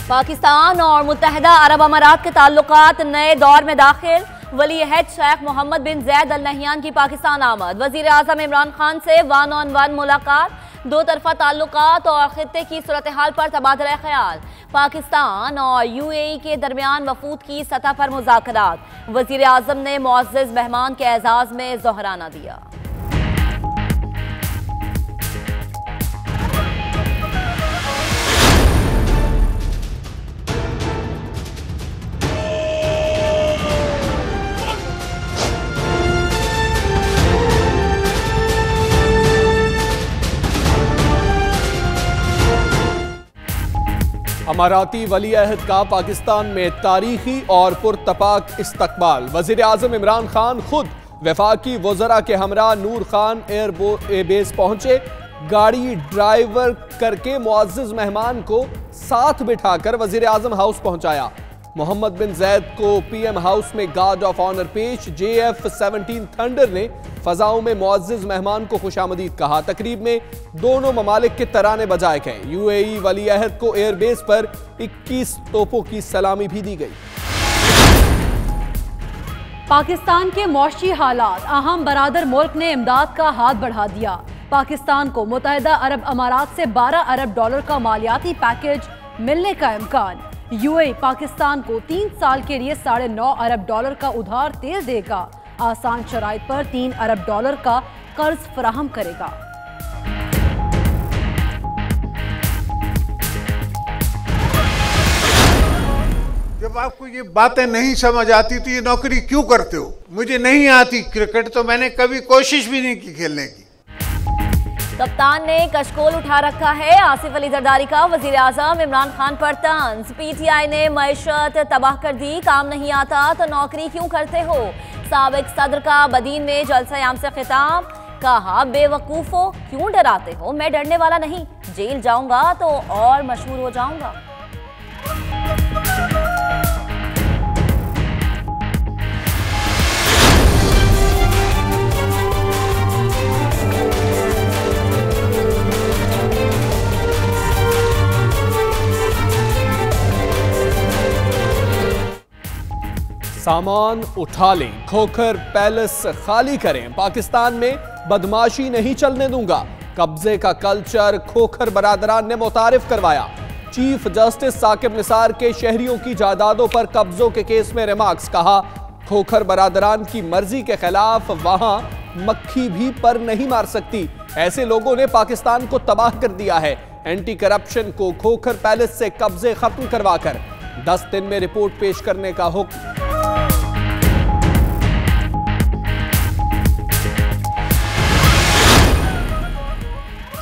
पाकिस्तान और मुत्तहिदा अरब अमारात के ताल्लुकात नए दौर में दाखिल। वली अहद शेख मोहम्मद बिन जैद अल नहयान की पाकिस्तान आमद। वजीर आजम इमरान खान से 1-on-1 मुलाकात। दो तरफा ताल्लुकात और खित्ते की सूरत हाल पर तबादला ख्याल। पाकिस्तान और UAE के दरमियान वफूद की सतह पर मुज़ाकरात। वजीर आजम ने मुअज़्ज़ज़ मेहमान के एजाज में ज़ोहराना दिया। अमाराती वली अहद का पाकिस्तान में तारीखी और पुरतपाक इस्तकबाल। वजीर आजम इमरान खान खुद वफाकी वज़रा के हमरा नूर खान एयरबेस पहुंचे। गाड़ी ड्राइवर करके मुअज़्ज़ज़ मेहमान को साथ बिठाकर वजीर आजम हाउस पहुंचाया। मोहम्मद बिन जैद को PM हाउस में गार्ड ऑफ ऑनर पेश। JF-17 थंडर ने फजाओं में मुअज़्ज़ज़ मेहमान को खुशामदीद कहा। तकरीब में दोनों ममालिक के तराने बजाए गए। UAE वली अहद को एयरबेस पर 21 तोपों की सलामी भी दी गई। पाकिस्तान के मौशी हालात, अहम बरादर मुल्क ने इमदाद का हाथ बढ़ा दिया। पाकिस्तान को मुत्तहिदा अरब अमारात से $12 अरब का मालियाती पैकेज मिलने का इम्कान। UAE पाकिस्तान को 3 साल के लिए $9.5 अरब का उधार तेल देगा। आसान शराइत पर $3 अरब का कर्ज फराहम करेगा। जब आपको ये बातें नहीं समझ आती तो ये नौकरी क्यों करते हो? मुझे नहीं आती क्रिकेट, तो मैंने कभी कोशिश भी नहीं की खेलने की। कप्तान ने कशकोल उठा रखा है। आसिफ अली जरदारी का वजीर आजम इमरान खान पर तंज। PTI ने मईशत तबाह कर दी। काम नहीं आता तो नौकरी क्यों करते हो? साबिक सदर का बदीन में जलसा-ए-आम से खिताब। कहा बेवकूफो क्यों डराते हो? मैं डरने वाला नहीं, जेल जाऊंगा तो और मशहूर हो जाऊंगा। सामान उठा लें, खोखर पैलेस खाली करें। पाकिस्तान में बदमाशी नहीं चलने दूंगा। कब्जे का कल्चर खोखर बरादरान ने मुतारिफ करवाया। चीफ जस्टिस साकिब निसार के शहरियों की जायदादों पर कब्जों के केस में रिमार्क्स। कहा खोखर बरादरान की मर्जी के खिलाफ वहां मक्खी भी पर नहीं मार सकती। ऐसे लोगों ने पाकिस्तान को तबाह कर दिया है। एंटी करप्शन को खोखर पैलेस से कब्जे खत्म करवाकर 10 दिन में रिपोर्ट पेश करने का हुक्म।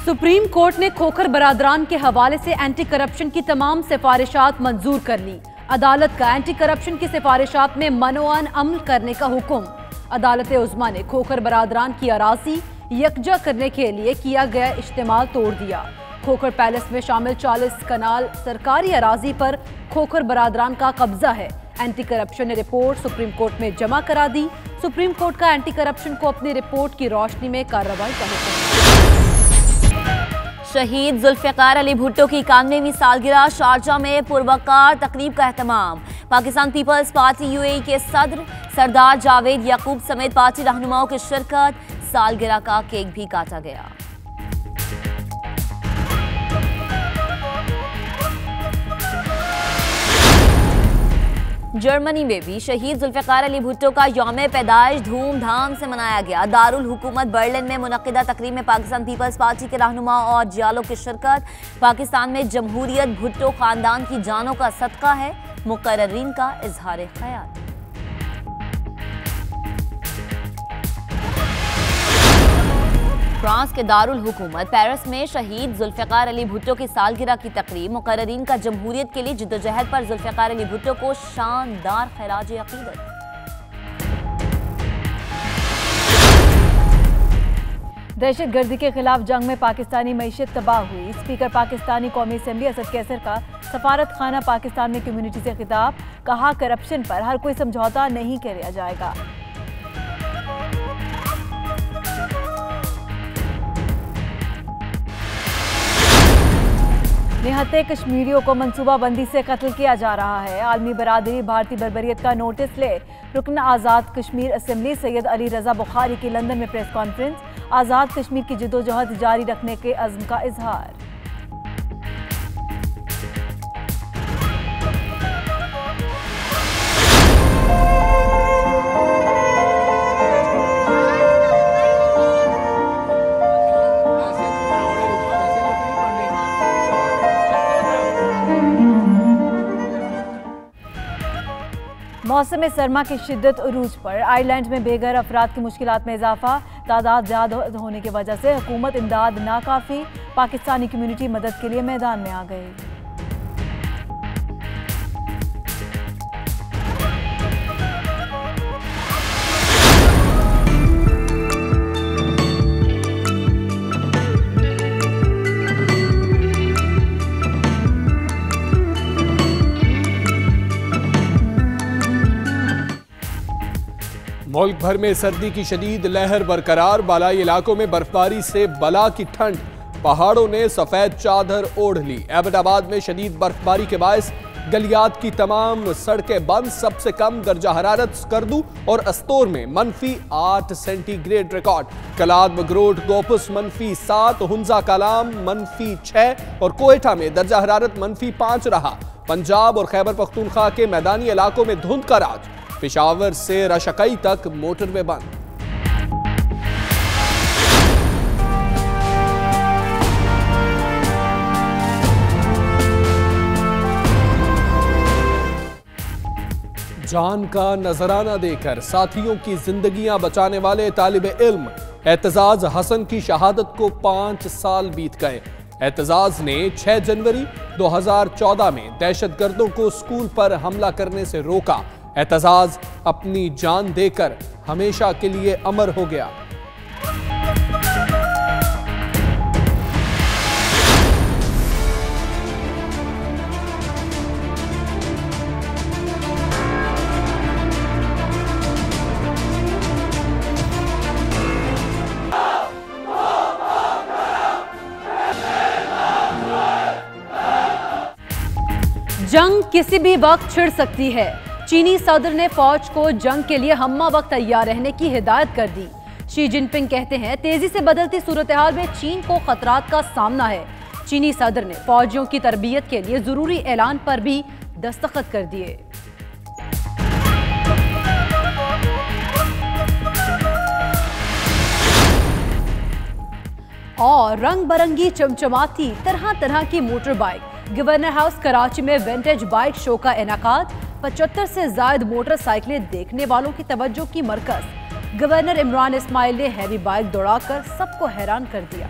सुप्रीम कोर्ट ने खोखर बरादरान के हवाले से एंटी करप्शन की तमाम सिफारिशात मंजूर कर ली। अदालत का एंटी करप्शन की सिफारिशात में मनोअन अमल करने का हुक्म। अदालत उज़्मा ने खोखर बरादरान की अराजी यकजा करने के लिए किया गया इज्तिमा तोड़ दिया। खोखर पैलेस में शामिल 40 कनाल सरकारी अराजी पर खोखर बरादरान का कब्जा है। एंटी करप्शन ने रिपोर्ट सुप्रीम कोर्ट में जमा करा दी। सुप्रीम कोर्ट का एंटी करप्शन को अपनी रिपोर्ट की रोशनी में कार्रवाई का हुक्म। शहीद जुल्फ़िकार अली भुट्टो की 91वीं सालगिरह शारजा में पुरवकार तकरीब का एहतमाम। पाकिस्तान पीपल्स पार्टी UAE के सदर सरदार जावेद याकूब समेत पार्टी रहनुमाओं की शिरकत। सालगिरह का केक भी काटा गया। जर्मनी में भी शहीद जुल्फ़िकार अली भुट्टो का यौम पैदाइश धूमधाम से मनाया गया। दारुल हुकूमत बर्लिन में मुनक़िदा तकरीब में पाकिस्तान पीपल्स पार्टी के रहनुमा और जियालों की शिरकत। पाकिस्तान में जमहूरियत भुट्टो खानदान की जानों का सदका है। मुक़र्ररीन का इजहार ख्याल। फ्रांस के दारुल हुकूमत पेरिस में शहीद जुल्फ़िकार अली भुट्टो की सालगिरह की तकरीब। मुक़र्ररीन का जमहूरियत के लिए जिद्दोजहद पर जुल्फ़िकार अली भुट्टो को शानदार खिराज अक़ीदत। दहशत गर्दी के खिलाफ जंग में पाकिस्तानी मईशत तबाह हुई। स्पीकर पाकिस्तानी कौमी असम्बली असद कैसर का सफारत खाना पाकिस्तान में कम्युनिटी से खिताब। कहा करप्शन पर हर कोई समझौता नहीं किया जाएगा। निहत्ते कश्मीरियों को मंसूबाबंदी से कत्ल किया जा रहा है। आलमी बरादरी भारतीय बर्बरियत का नोटिस ले। रुकन आज़ाद कश्मीर असेंबली सैयद अली रजा बुखारी की लंदन में प्रेस कॉन्फ्रेंस। आज़ाद कश्मीर की जद्दोजहद जारी रखने के अज़्म का इजहार। मौसम सरमा की शिद्दत उरूज पर। आयरलैंड में बेघर अफराद की मुश्किलात में इजाफा। तादाद ज़्यादा होने की वजह से हुकूमत इमदाद नाकाफी। पाकिस्तानी कम्युनिटी मदद के लिए मैदान में आ गई। मुल्क भर में सर्दी की शदीद लहर बरकरार। बालाई इलाकों में बर्फबारी से बला की ठंड। पहाड़ों ने सफेद चादर ओढ़ ली। एबटाबाद में शदीद बर्फबारी के बायस गलियात की तमाम सड़कें बंद। सबसे कम दर्जा हरारत स्कर्दू और अस्तोर में -8 सेंटीग्रेड रिकॉर्ड। कलाद मगरोट गोपस -7, हुंजा कलाम -6 और कोयटा में दर्जा हरारत -5 रहा। पंजाब और खैबर पख्तूनख्वा के मैदानी इलाकों में धुंध का राज। पेशावर से रशकई तक मोटरवे बंद। जान का नजराना देकर साथियों की जिंदगियां बचाने वाले तालिब इल्म एतजाज हसन की शहादत को 5 साल बीत गए। एतजाज ने 6 जनवरी 2014 में दहशतगर्दों को स्कूल पर हमला करने से रोका। एतजाज अपनी जान देकर हमेशा के लिए अमर हो गया। जंग किसी भी वक्त छिड़ सकती है। चीनी सदर ने फौज को जंग के लिए हम्मा वक्त तैयार रहने की हिदायत कर दी। शी जिनपिंग कहते हैं तेजी से बदलती सूरत हाल में चीन को खतरात का सामना है। चीनी सदर ने फौजियों की तरबियत के लिए जरूरी ऐलान पर भी दस्तखत कर दिए। और रंग बरंगी चमचमाती तरह तरह की motor bike. Governor house Karachi में विंटेज बाइक शो का इनाकाद। 75 से ज्यादा मोटरसाइकिलें देखने वालों की तवज्जो की मरकज। गवर्नर इमरान इस्माइल ने हैवी बाइक दौड़ाकर सबको हैरान कर दिया।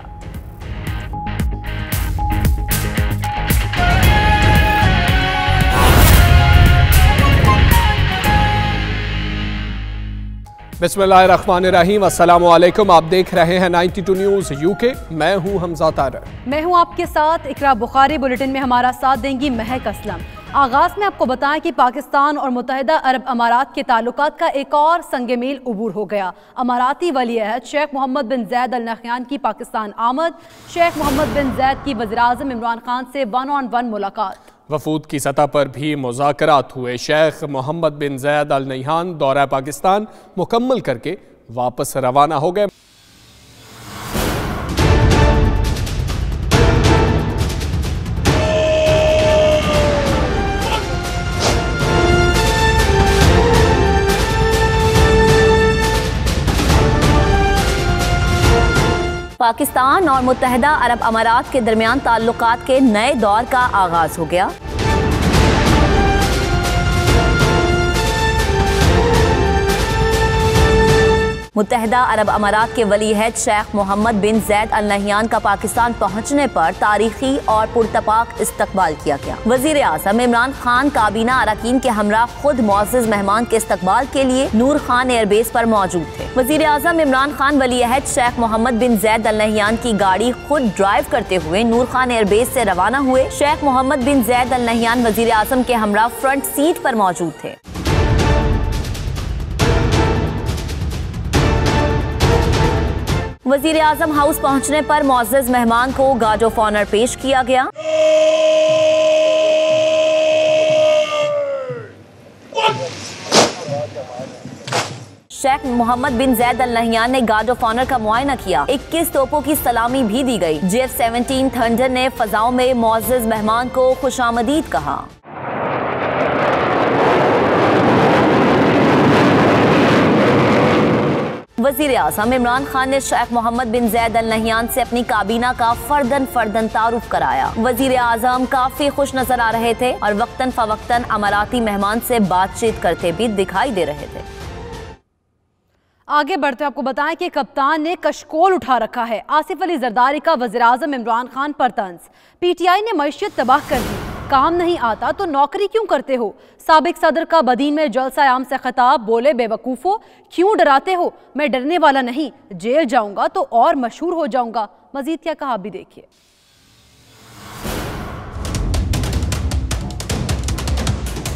बिस्मिल्लाहिर्रहमानिर्रहीम, अस्सलामुअलैकुम। आप देख रहे हैं 92 न्यूज़ यूके। मैं हूं हमजा तारर। मैं हूं आपके साथ इकरा बुखारी। बुलेटिन में हमारा साथ देंगी महक असलम। आगाज में आपको बताएं कि पाकिस्तान और मुत्तहिदा अरब अमारात के ताल्लुकात का एक और संग-मील उबूर हो गया। अमाराती वली अहद शेख मोहम्मद बिन जैद अल नहयान की पाकिस्तान आमद। शेख मोहम्मद बिन जैद की वज़ीर-ए-आज़म इमरान खान से 1-on-1 मुलाकात। वफूद की सतह पर भी मुज़ाकरात हुए। शेख मोहम्मद बिन जैद अल नहयान दौरा पाकिस्तान मुकम्मल करके वापस रवाना हो गए। पाकिस्तान और मुत्तहिदा अरब अमारात के दरमियान ताल्लुकात के नए दौर का आगाज हो गया। मुत्तहिदा अरब अमारात के वली अहद शेख मोहम्मद बिन जैद अल नहयान का पाकिस्तान पहुंचने पर तारीखी और पुरतपाक इस्तकबाल किया गया। वजीर आज़म इमरान खान काबीना अरकान के हमरा खुद मुअज़्ज़ज़ मेहमान के इस्तकबाल के लिए नूर खान एयरबेस पर मौजूद थे। वजीर आज़म इमरान खान वली अहद शेख मोहम्मद बिन जैद अल नहयान की गाड़ी खुद ड्राइव करते हुए नूर खान एयरबेस से रवाना हुए। शेख मोहम्मद बिन जैद अल नहयान वजीर आज़म के हमरा फ्रंट सीट पर मौजूद थे। वजीर आजम हाउस पहुंचने पर मुअज़्ज़ज़ मेहमान को गार्ड ऑफ ऑनर पेश किया गया। शेख मोहम्मद बिन जैद अल नहयान ने गार्ड ऑफ ऑनर का मुआयना किया। 21 तोपों की सलामी भी दी गई। JF-17 थंडर ने फजाओं में मुअज़्ज़ज़ मेहमान को खुशामदीद कहा। वज़ीर आज़म इमरान खान ने शेख मोहम्मद बिन जैद अल नहयान से अपनी काबीना का फर्दन तारुफ कराया। वज़ीर आज़म काफी खुश नजर आ रहे थे और वक्तन फवक्तन अमाराती मेहमान से बातचीत करते भी दिखाई दे रहे थे। आगे बढ़ते आपको बताएं कि कप्तान ने कशकोल उठा रखा है। आसिफ अली जरदारी का वज़ीर आज़म इमरान खान पर तंज। PTI ने मईशत तबाह कर दी। काम नहीं आता तो नौकरी क्यों करते हो। साबिक सदर का बदीन में जलसा आम से खिताब, बोले बेवकूफ़ो क्यों डराते हो, मैं डरने वाला नहीं, जेल जाऊंगा तो और मशहूर हो जाऊंगा। मजीद क्या कहा भी देखिए।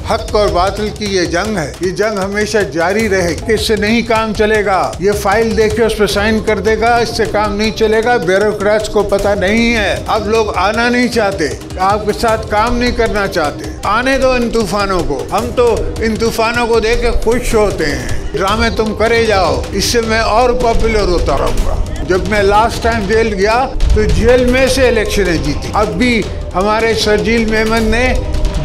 हक और बातिल की ये जंग है, ये जंग हमेशा जारी रहे। इससे नहीं काम चलेगा। ये फाइल देके उस पर साइन कर देगा, इससे काम नहीं चलेगा। ब्यूरोक्रेट्स को पता नहीं है। अब लोग आना नहीं चाहते, आपके साथ काम नहीं करना चाहते। आने दो इन तूफानों को। हम तो इन तूफानों को देख के खुश होते हैं। ड्रामे तुम करे जाओ, इससे मैं और पॉपुलर होता रहूंगा। जब मैं लास्ट टाइम जेल गया तो जेल में से इलेक्शनें जीती। अब भी हमारे शर्जील मेमन ने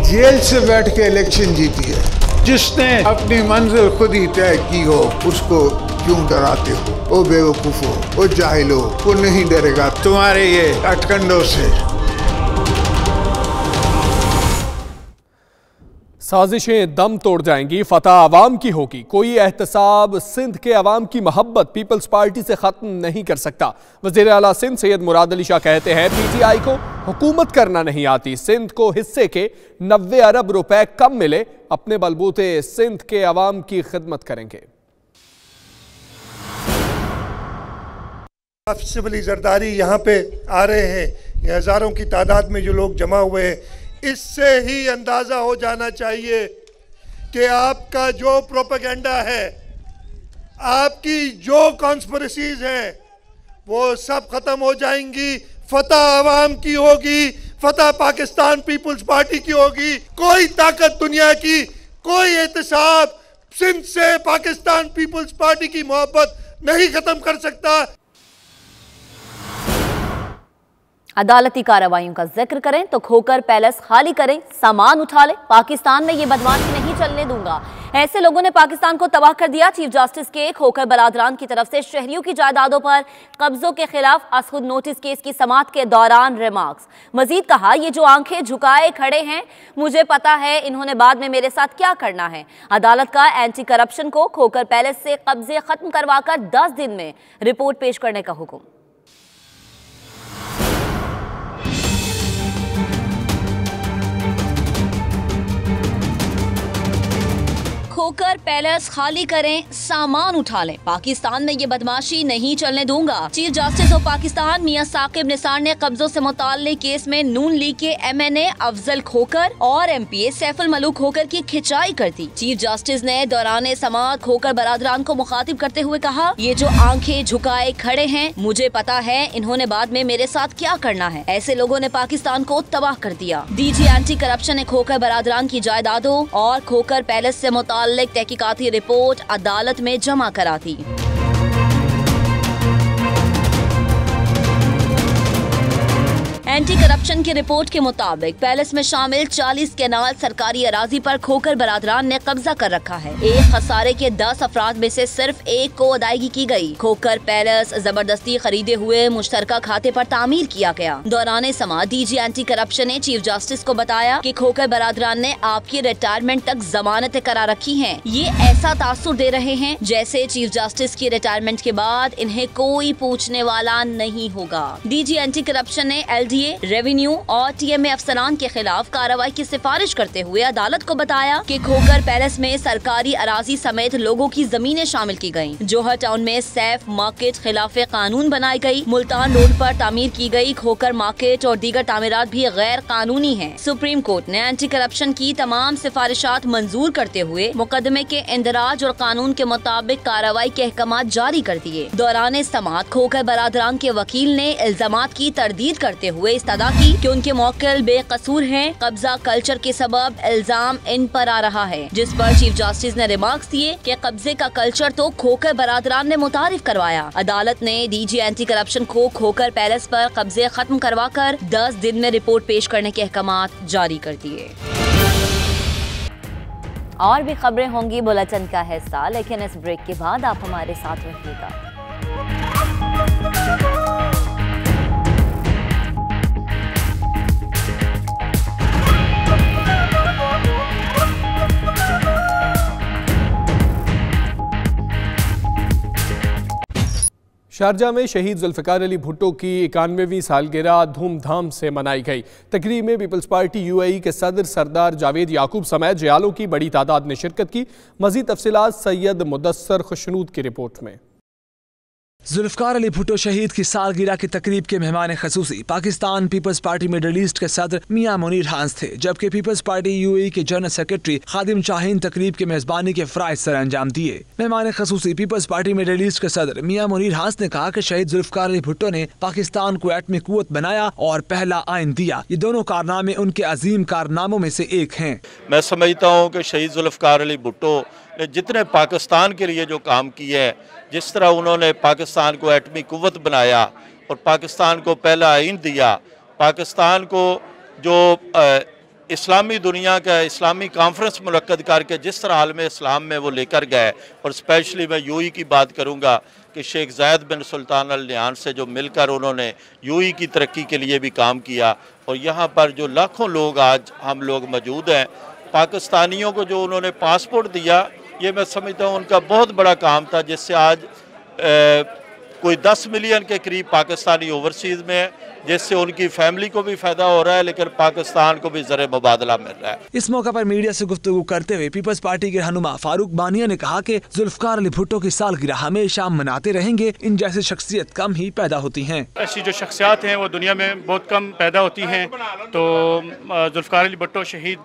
जेल से बैठ के इलेक्शन जीती है। जिसने अपनी मंजिल खुद ही तय की हो उसको क्यों डराते हो। ओ बेवकूफो, ओ जाहिलो, वो नहीं डरेगा तुम्हारे ये अटकंडों से। साजिशें दम तोड़ जाएंगी, फतह आवाम की होगी। कोई एहतसाब सिंध के अवाम की मोहब्बत पीपल्स पार्टी से ख़त्म नहीं कर सकता। वज़ीर आला सिंध सैयद मुराद अली शाह कहते हैं PTI को हुकूमत करना नहीं आती। सिंध को हिस्से के 90 अरब रुपए कम मिले, अपने बलबूते सिंध के अवाम की खिदमत करेंगे। आसिफ अली जरदारी यहाँ पे आ रहे हैं, हज़ारों की तादाद में जो लोग जमा हुए हैं, इससे ही अंदाज़ा हो जाना चाहिए कि आपका जो प्रोपेगेंडा है, आपकी जो कॉन्स्पिरेसीज हैं, वो सब ख़त्म हो जाएंगी। फतह आवाम की होगी, फतह पाकिस्तान पीपल्स पार्टी की होगी। कोई ताकत दुनिया की, कोई एहतसाब सिंध से पाकिस्तान पीपल्स पार्टी की मोहब्बत नहीं ख़त्म कर सकता। अदालती कार्रवाइयों का जिक्र करें तो खोकर पैलेस खाली करें, सामान उठा लें, पाकिस्तान में ये बदमाशी नहीं चलने दूंगा। ऐसे लोगों ने पाकिस्तान को तबाह कर दिया। चीफ जस्टिस के खोकर बरादरान की तरफ से शहरियों की जायदादों पर कब्जों के खिलाफ असखुद नोटिस केस की समाअत के दौरान रिमार्क्स। मजीद कहा, ये जो आंखें झुकाए खड़े हैं, मुझे पता है इन्होंने बाद में मेरे साथ क्या करना है। अदालत का एंटी करप्शन को खोकर पैलेस से कब्जे खत्म करवाकर 10 दिन में रिपोर्ट पेश करने का हुक्म। खोकर पैलेस खाली करें, सामान उठा लें, पाकिस्तान में ये बदमाशी नहीं चलने दूंगा। चीफ जस्टिस ऑफ पाकिस्तान मियां साकिब निसार ने कब्जों से मुताल्लिक केस में नून लीग के MNA अफजल खोकर और MPA सैफुल मलूक खोकर की खिंचाई कर दी। चीफ जस्टिस ने दौरान समाअत खोकर बरादरान को मुखातिब करते हुए कहा, ये जो आंखें झुकाए खड़े हैं, मुझे पता है इन्होंने बाद में मेरे साथ क्या करना है। ऐसे लोगों ने पाकिस्तान को तबाह कर दिया। DG एंटी करप्शन ने खोकर बरादरान की जायदादों और खोकर पैलेस से मुताल्लिक तहकीकाती रिपोर्ट अदालत में जमा करा थी। एंटी करप्शन की रिपोर्ट के मुताबिक पैलेस में शामिल 40 कैनाल सरकारी अराजी पर खोकर बरादरान ने कब्जा कर रखा है। एक खसारे के 10 अफराद में से सिर्फ एक को अदायगी की गई। खोकर पैलेस जबरदस्ती खरीदे हुए मुश्तरका खाते पर तामीर किया गया। दौरान समाअत DG एंटी करप्शन ने चीफ जस्टिस को बताया कि खोकर बरादरान ने आपकी रिटायरमेंट तक जमानतें करा रखी हैं। ये ऐसा तासुर दे रहे हैं जैसे चीफ जस्टिस की रिटायरमेंट के बाद इन्हें कोई पूछने वाला नहीं होगा। DG एंटी करप्शन ने LDA लिए रेवेन्यू और TMA अफसरान के खिलाफ कार्रवाई की सिफारिश करते हुए अदालत को बताया कि खोकर पैलेस में सरकारी अराजी समेत लोगों की जमीनें शामिल की गयी। जोहर टाउन में सैफ मार्केट खिलाफ कानून बनाई गई। मुल्तान रोड पर तामीर की गई खोकर मार्केट और दीगर तामीरात भी गैर कानूनी हैं। सुप्रीम कोर्ट ने एंटी करप्शन की तमाम सिफारिशात मंजूर करते हुए मुकदमे के इंदराज और कानून के मुताबिक कार्रवाई के अहकाम जारी कर दिए। दौरान समाअत खोकर बरादरान के वकील ने इल्जामात की तरदीद करते हुए इस्तदा की कि उनके मौक्किल बेकसूर हैं। कब्जा कल्चर के सबब इल्जाम इन पर आ रहा है, जिस पर चीफ जस्टिस ने रिमार्क्स दिए कि कब्जे का कल्चर तो खोकर बरादरान ने मुतारिफ करवाया। अदालत ने DG एंटी करप्शन को खोकर पैलेस पर कब्जे खत्म करवाकर 10 दिन में रिपोर्ट पेश करने के अहकाम जारी कर दिए। और भी खबरें होंगी बुलेटिन का हिस्सा, लेकिन इस ब्रेक के बाद आप हमारे साथ रहिएगा। शारजा में शहीद जुल्फिकार अली भुट्टो की 91वीं सालगिरह धूमधाम से मनाई गई। तकरीब में पीपल्स पार्टी UAE के सदर सरदार जावेद याकूब समेत जयालों की बड़ी तादाद ने शिरकत की। मजीद तफसीलात सैयद मुदस्सर खुशनूद की रिपोर्ट में। जुल्फिकार अली भुट्टो शहीद की सालगिरह की तकरीब के मेहमान खसूसी पाकिस्तान पीपल्स पार्टी मिडल ईस्ट के सदर मियां मुनीर हांस थे, जबकि पीपल्स पार्टी UAE के जनरल सेक्रेटरी खादिम शाहीन तकरीब के मेजबानी के फराइज सर अंजाम दिए। मेहमान खसूसी पीपल्स पार्टी मिडल ईस्ट के सदर मियां मुनीर हांस ने कहा कि शहीद जुल्फिकार अली भुट्टो ने पाकिस्तान को एटमी कुव्वत बनाया और पहला आइन दिया। ये दोनों कारनामे उनके अजीम कारनामों में से एक हैं। मैं समझता हूँ कि शहीद जुल्फिकार अली भुट्टो ने जितने पाकिस्तान के लिए जो काम किया है, जिस तरह उन्होंने पाकिस्तान को एटमी कुव्वत बनाया और पाकिस्तान को पहला आइन दिया, पाकिस्तान को जो इस्लामी दुनिया का इस्लामी कॉन्फ्रेंस मुनक्कद करके जिस तरह आलम इस्लाम में वो लेकर गए, और स्पेशली मैं UAE की बात करूँगा कि शेख ज़ायद बिन सुल्तान अल नहयान से जो मिलकर उन्होंने UAE की तरक्की के लिए भी काम किया। और यहाँ पर जो लाखों लोग आज हम लोग मौजूद हैं, पाकिस्तानियों को जो उन्होंने पासपोर्ट दिया, ये मैं समझता हूँ उनका बहुत बड़ा काम था, जिससे आज कोई 10 मिलियन के करीब पाकिस्तानी ओवरसीज़ में है, जिससे उनकी फैमिली को भी फ़ायदा हो रहा है, लेकिन पाकिस्तान को भी ज़र मुबादला मिल रहा है। इस मौका पर मीडिया से गुफ्तगू करते हुए पीपल्स पार्टी के रहनुमा फारूक बानिया ने कहा कि जुल्फिकार अली भुट्टो की सालगिरह हमेशा मनाते रहेंगे। इन जैसी शख्सियत कम ही पैदा होती हैं। ऐसी जो शख्सियात हैं वो दुनिया में बहुत कम पैदा होती हैं। तो जुल्फिकार अली भुट्टो शहीद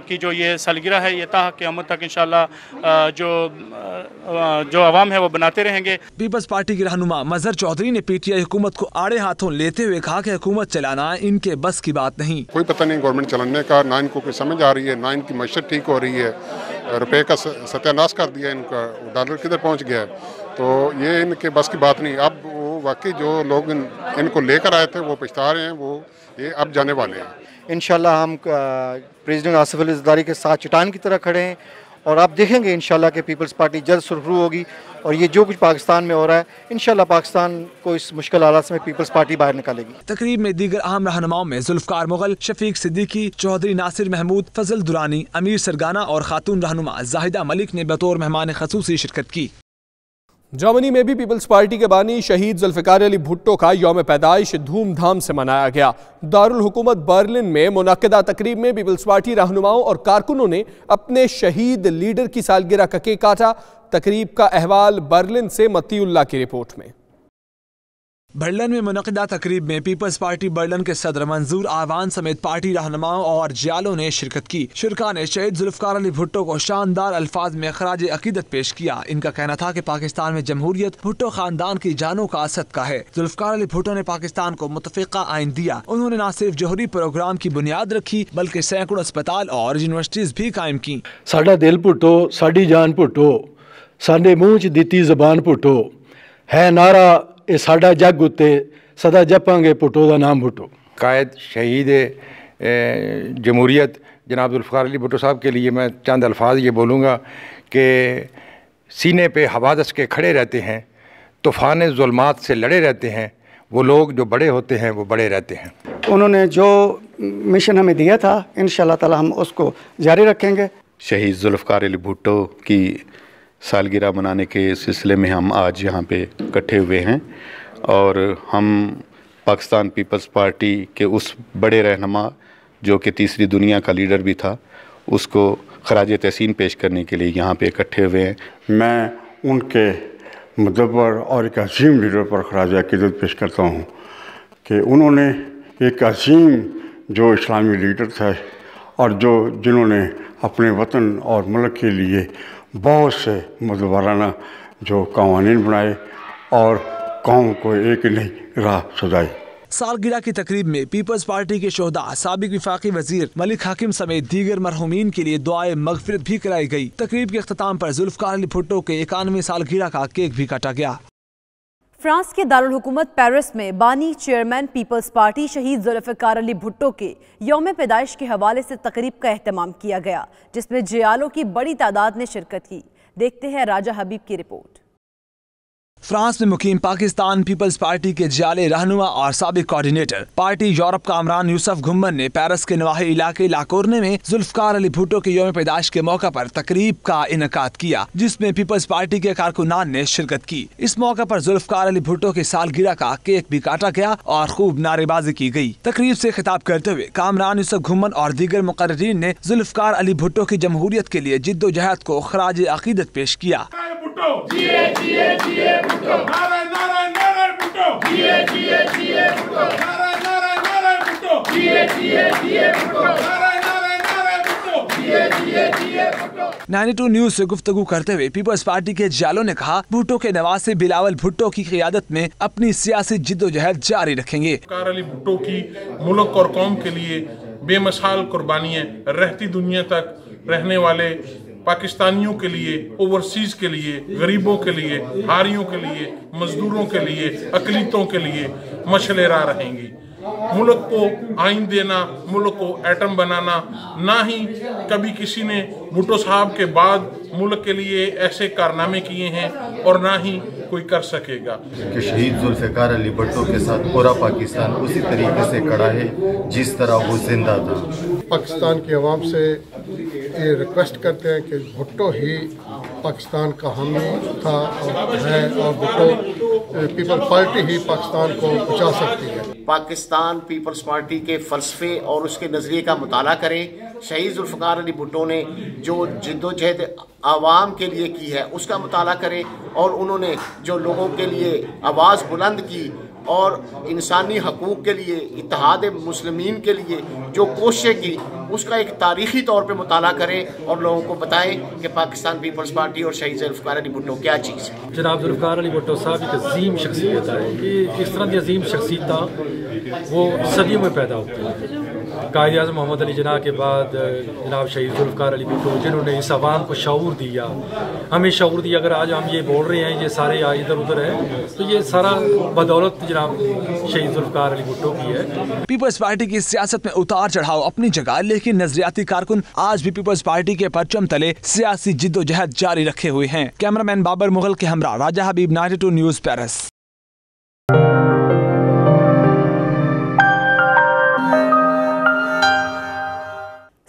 की जो ये सालगिरह है, ये ता क़यामत तक इंशाल्लाह जो अवाम है वो बनाते रहेंगे। पीपल्स पार्टी के रहनुमा मजहर चौधरी ने PTI हुकूमत को आड़े हाथों लेते हुए कहा कि हुकूमत चलाना इनके बस की बात नहीं। कोई पता नहीं गवर्नमेंट चलाने का, ना इनको कोई समझ आ रही है, ना इनकी मईशत ठीक हो रही है। रुपए का सत्यानाश कर दिया इनका, डॉलर किधर पहुंच गया है, तो ये इनके बस की बात नहीं। अब वो वाकई जो लोग इनको लेकर आए थे वो पछता रहे हैं, वो ये अब जाने वाले हैं। इंशाल्लाह हम प्रेसिडेंट आसिफ अली ज़रदारी के साथ चट्टान की तरह खड़े हैं, और आप देखेंगे इंशाल्लाह कि पीपल्स पार्टी जल्द सुरखरू होगी। और ये जो कुछ पाकिस्तान में हो रहा है, इंशाल्लाह पाकिस्तान को इस मुश्किल हालात में पीपल्स पार्टी बाहर निकालेगी। तकरीब में दीगर अहम रहनुमाओं में जुल्फिकार मुगल, शफीक सिद्दीकी, चौधरी नासिर महमूद, फजल दुरानी, अमीर सरगाना और खातून रहनुमा जाहिदा मलिक ने बतौर मेहमान खसूसी शिरकत की। जर्मनी में भी पीपल्स पार्टी के बानी शहीद जुल्फिकार अली भुट्टो का यौम पैदाइश धूमधाम से मनाया गया। दारुल हुकूमत बर्लिन में मुनक्किदा तकरीब में पीपल्स पार्टी रहनुमाओं और कारकुनों ने अपने शहीद लीडर की सालगिरह का केक काटा। तकरीब का अहवाल बर्लिन से मतीउल्लाह की रिपोर्ट में। बर्लिन में मुनक़िदा तकरीब में पीपल्स पार्टी बर्लिन के सदर मंजूर आवान समेत पार्टी रहनुमाओं और जियालों ने शिरकत की। शुरका ने शहीद जुल्फिकार अली भुट्टो को शानदार अल्फाज में खराज अकीदत पेश किया। इनका कहना था कि पाकिस्तान में जमहूरियत भुट्टो खानदान की जानों का सदका है। जुल्फिकार अली भुट्टो ने पाकिस्तान को मुतफ़िक़ा आइन दिया। उन्होंने न सिर्फ जोहरी प्रोग्राम की बुनियाद रखी, बल्कि सैकड़ों अस्पताल और यूनिवर्सिटीज भी कायम की। साडा दिल भुट्टो, साडी जान भुट्टो, साडे मुँह च दित्ती ज़बान भुट्टो है नारा ये साडा जग उत्ते सदा जपांगे भुट्टो दा नाम भुट्टो। कायद शहीद जमहूरियत जनाब जुल्फिकार अली भुट्टो साहब के लिए मैं चंद अल्फाज ये बोलूँगा कि सीने पे हवादस के खड़े रहते हैं, तूफ़ान जुल्मात से लड़े रहते हैं। वो लोग जो बड़े होते हैं वो बड़े रहते हैं। उन्होंने जो मिशन हमें दिया था, इंशाअल्लाह ताला हम उसको जारी रखेंगे। शहीद जुल्फिकार अली भुट्टो की सालगिरह मनाने के सिलसिले में हम आज यहाँ पे इकट्ठे हुए हैं और हम पाकिस्तान पीपल्स पार्टी के उस बड़े रहनुमा जो कि तीसरी दुनिया का लीडर भी था, उसको खराज तहसीन पेश करने के लिए यहाँ पे इकट्ठे हुए हैं। मैं उनके मुद्दे पर और एक अजीम लीडर पर खराज अकीदत पेश करता हूँ कि उन्होंने एक अजीम जो इस्लामी लीडर थे और जिन्होंने अपने वतन और मुल्क के लिए बहुत से मदवाराना जो कानून बनाए और कौम को एक नई राह सजाई। सालगिरह की तकरीब में पीपल्स पार्टी के शोहदा, साबिक वफाकी वजीर मलिक हाकिम समेत दीगर मरहूमीन के लिए दुआए मगफिरत भी कराई गई। तकरीब के अख्ताम पर जुल्फकार अली भुट्टो के 91वें सालगिरह का केक भी काटा गया। फ्रांस के दारुल हुकूमत पेरिस में बानी चेयरमैन पीपल्स पार्टी शहीद जुल्फकार अली भुट्टो के यौम पैदाइश के हवाले से तकरीब का एहतमाम किया गया, जिसमें जियालों की बड़ी तादाद ने शिरकत की। देखते हैं राजा हबीब की रिपोर्ट। फ्रांस में मुकीम पाकिस्तान पीपल्स पार्टी के जाले रहनुमा और साबिक कोऑर्डिनेटर पार्टी यूरोप का इमरान यूसुफ गुम्मन ने पेरिस के नवाही इलाके लाकोरने में जुल्फकार अली भुट्टो के यौम पैदाइश के मौका पर तकरीब का इनकाद किया, जिसमें पीपल्स पार्टी के कारकुनान ने शिरकत की। इस मौका पर जुल्फकार अली भुट्टो की सालगिरह का केक भी काटा गया और खूब नारेबाजी की गई। तकरीब से खिताब करते हुए कामरान यूसुफ गुम्मन और दीगर मुकर्रीन ने जुल्फकार अली भुट्टो की जमहूरियत के लिए जिद्दोजहद को खराज अकीदत पेश किया। नाइनटी न्यूज से गुफ्तगू करते हुए पीपल्स पार्टी के जालों ने कहा, भुट्टो के नवासे बिलावल भुट्टो की क़ियादत में अपनी सियासी जिद्दोजहद जारी रखेंगे। जुल्फकार अली भुट्टो की मुल्क और कौम के लिए बेमिसाल कुर्बानियां, रहती दुनिया तक रहने वाले पाकिस्तानियों के लिए, ओवरसीज के लिए, गरीबों के लिए, हारियों के लिए, मजदूरों के लिए, अकलीतों के लिए मशले राह रहेंगी। मुल्क को आइन देना, मुल्क को एटम बनाना, ना ही कभी किसी ने भुट्टो साहब के बाद मुल्क के लिए ऐसे कारनामे किए हैं और ना ही कोई कर सकेगा। कि शहीद जुल्फकार अली भुट्टो के साथ पूरा पाकिस्तान उसी तरीके से खड़ा है जिस तरह वो जिंदा था। पाकिस्तान की आवाम से ये रिक्वेस्ट करते हैं कि भुट्टो ही पाकिस्तान का हामी था और है, और भुट्टो पीपल पार्टी ही पाकिस्तान को बचा सकती है। पाकिस्तान पीपल्स पार्टी के फलसफे और उसके नज़रिए का मुताला करें। शहीद जुल्फकार अली भुट्टो ने जो जिद्दोजहद आवाम के लिए की है उसका मुताला करें, और उन्होंने जो लोगों के लिए आवाज़ बुलंद की और इंसानी हकूक़ के लिए, इत्तेहाद मुस्लिमीन के लिए जो कोशिशें की, उसका एक तारीख़ी तौर पे मुताला करें और लोगों को बताएं कि पाकिस्तान पीपल्स पार्टी और शहीद जुल्फकार अली भुट्टो क्या चीज़ है। जनाब जुल्फकार अली भुट्टो साहब एक अजीम शख्सियत है। ये इस तरह की अजीम शख्सियत वो सदियों में पैदा होती है। कायद आज़म मोहम्मद अली जिन्ना के बाद जनाब शहीद जुल्फकार अली भुट्टो, जिन्होंने इस आवाम को शऊर दिया, हमें शऊर दिया। अगर आज हम ये बोल रहे हैं ये सारे इधर उधर है, तो ये सारा बदौलत जनाब शहीद जुल्फकार अली भुट्टो की है। पीपल्स पार्टी की सियासत में उतार चढ़ाव अपनी जगह, लेकिन नजरियाती कारकुन आज भी पीपल्स पार्टी के परचम तले सियासी जिद्दोजहद जारी रखे हुए हैं। कैमरामैन बाबर मुगल के हमरा राजा हबीब, 92 न्यूज, पेरिस।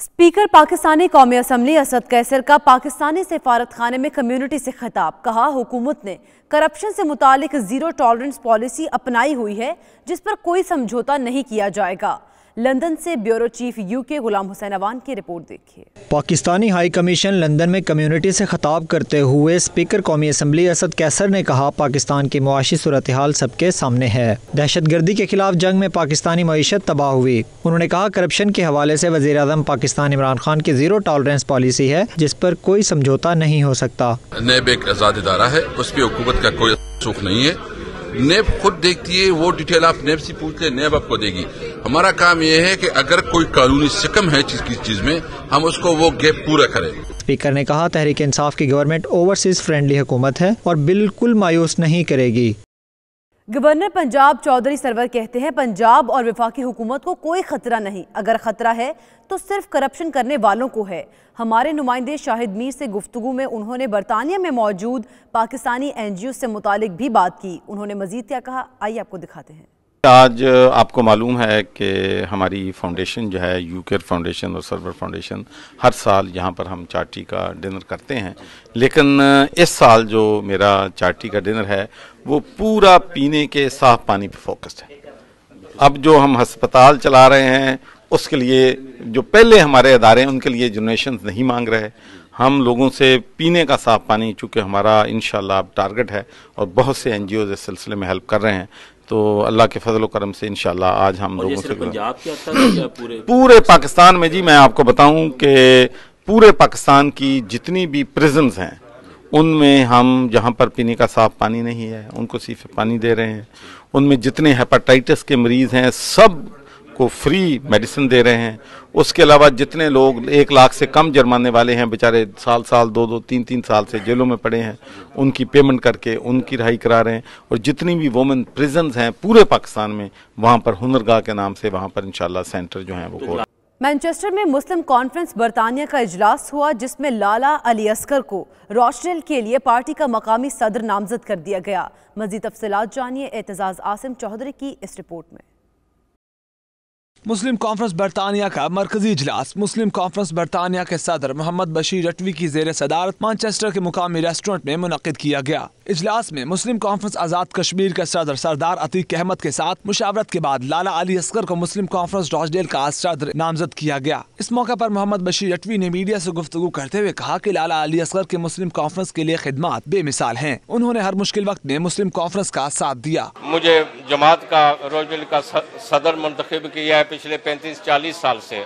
स्पीकर पाकिस्तानी कौमी असम्बली असद कैसर का पाकिस्तानी सफारत खाने में कम्युनिटी से खिताब। कहा, हुकूमत ने करप्शन से मुतालिक जीरो टॉलरेंस पॉलिसी अपनाई हुई है, जिस पर कोई समझौता नहीं किया जाएगा। लंदन से bureau chief UK Ghulam Hussain Awan की रिपोर्ट देखिए। पाकिस्तानी हाई कमीशन लंदन में कम्युनिटी से खिताब करते हुए स्पीकर कौमी असम्बली असद कैसर ने कहा, पाकिस्तान की मुआशी सूरत हाल सबके सामने है। दहशतगर्दी के खिलाफ जंग में पाकिस्तानी मईशत तबाह हुई। उन्होंने कहा, करप्शन के हवाले से वज़ीर आज़म पाकिस्तान इमरान खान की जीरो टॉलरेंस पॉलिसी है, जिस पर कोई समझौता नहीं हो सकता। नेब एक आज़ाद इदारा है, उस पर हुकूमत का कोई सुख नहीं है। नेब खुद देखती है, वो डिटेल आप नेब से पूछ ले, नेब आपको देगी। हमारा काम यह है कि अगर कोई कानूनी सिकम है किसी चीज में, हम उसको वो गैप पूरा करें। स्पीकर ने कहा, तहरीक इंसाफ की गवर्नमेंट ओवरसीज फ्रेंडली हुकूमत है और बिल्कुल मायूस नहीं करेगी। गवर्नर पंजाब चौधरी सरवर कहते हैं, पंजाब और वफाकी हुकूमत को कोई खतरा नहीं, अगर खतरा है तो सिर्फ करप्शन करने वालों को है। हमारे नुमाइंदे शाहिद मीर से गुफ्तगू में उन्होंने बरतानिया में मौजूद पाकिस्तानी NGO से मुतालिक भी बात की। उन्होंने मजीद क्या कहा, आइए आपको दिखाते हैं। आज आपको मालूम है कि हमारी फाउंडेशन जो है, यूकेर फाउंडेशन और सर्वर फाउंडेशन, हर साल यहाँ पर हम चार्टी का डिनर करते हैं, लेकिन इस साल जो मेरा चार्टी का डिनर है वो पूरा पीने के साफ पानी पे फोकस्ड है। अब जो हम अस्पताल चला रहे हैं उसके लिए जो पहले हमारे अदारे हैं उनके लिए डोनेशंस नहीं मांग रहे। हम लोगों से पीने का साफ पानी, चूँकि हमारा इंशाल्लाह अब टारगेट है और बहुत से NGOs इस सिलसिले में हेल्प कर रहे हैं, तो अल्लाह के फजल करम से इंशाल्लाह आज हम लोगों से पंजाब के क्या पूरे पाकिस्तान में जी मैं आपको बताऊं कि पूरे पाकिस्तान की जितनी भी प्रिजन्स हैं उनमें हम जहां पर पीने का साफ पानी नहीं है उनको सिर्फ पानी दे रहे हैं। उनमें जितने हेपेटाइटिस के मरीज हैं सब को फ्री मेडिसिन दे रहे हैं। उसके अलावा जितने लोग 1 लाख से कम जुर्माने वाले हैं बेचारे साल 2-2, 3-3 साल से जेलों में पड़े हैं, उनकी पेमेंट करके उनकी रिहाई करा रहे हैं। और जितनी भी वुमेन प्रिजन्स हैं पूरे पाकिस्तान में वहाँ पर हुनरगाह के नाम से वहाँ पर इंशाल्लाह सेंटर जो हैं वो मैनचेस्टर में मुस्लिम कॉन्फ्रेंस बरतानिया का इजलास हुआ जिसमें लाला अली असगर को रोशडेल के लिए पार्टी का मकामी सदर नामजद कर दिया गया। मजीद तफसीलात जानिए एतजाज आसिम चौधरी की इस रिपोर्ट में। मुस्लिम कॉन्फ्रेंस बरतानिया का मरकजी इजलास मुस्लिम कॉन्फ्रेंस बरतानिया के सदर मोहम्मद बशीर रटवी की ज़ेर सदारत मैनचेस्टर के मुकामी रेस्टोरेंट में मुनक़िद किया गया। इजलास में मुस्लिम कॉन्फ्रेंस आज़ाद कश्मीर के सदर सरदार अतीक अहमद के साथ मुशावरत के बाद लाला अली असगर को मुस्लिम कॉन्फ्रेंस रोशडेल का सदर नामजद किया गया। इस मौके पर मोहम्मद बशीर रटवी ने मीडिया से गुफ्तगू करते हुए कहा कि लाला अली असगर के मुस्लिम कॉन्फ्रेंस के लिए खिदमात बेमिसाल हैं। उन्होंने हर मुश्किल वक्त में मुस्लिम कॉन्फ्रेंस का साथ दिया। मुझे जमात का रोशडेल का सदर मुंतखब किया है पिछले 35-40 साल से।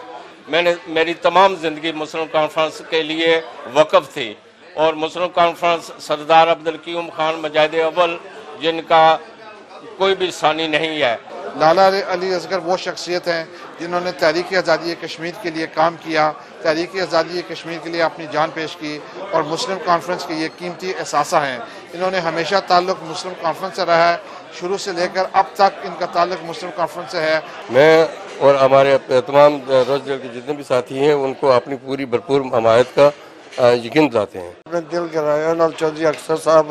मेरी तमाम ज़िंदगी मुस्लिम कॉन्फ्रेंस के लिए वक़फ़ थी और मुस्लिम कॉन्फ्रेंस सरदार अब्दुल क़य्यूम खान मुजाहिद अव्वल जिनका कोई भी सानी नहीं है। लाला अली असगर वो शख्सियत हैं जिन्होंने तहरीक आज़ादी कश्मीर के लिए काम किया, तहरीक आज़ादी कश्मीर के लिए अपनी जान पेश की और मुस्लिम कॉन्फ्रेंस के ये कीमती एहसासा हैं। इन्होंने हमेशा ताल्लुक़ मुस्लिम कॉन्फ्रेंस से रहा है, शुरू से लेकर अब तक इनका ताल्लुक़ मुस्लिम कॉन्फ्रेंस से है। मैं और हमारे तमाम रोशडेल के जितने भी साथी हैं उनको अपनी पूरी भरपूर हमायत का यकीन दिलाते हैं। अपने दिल के रायन चौधरी अख्तर साहब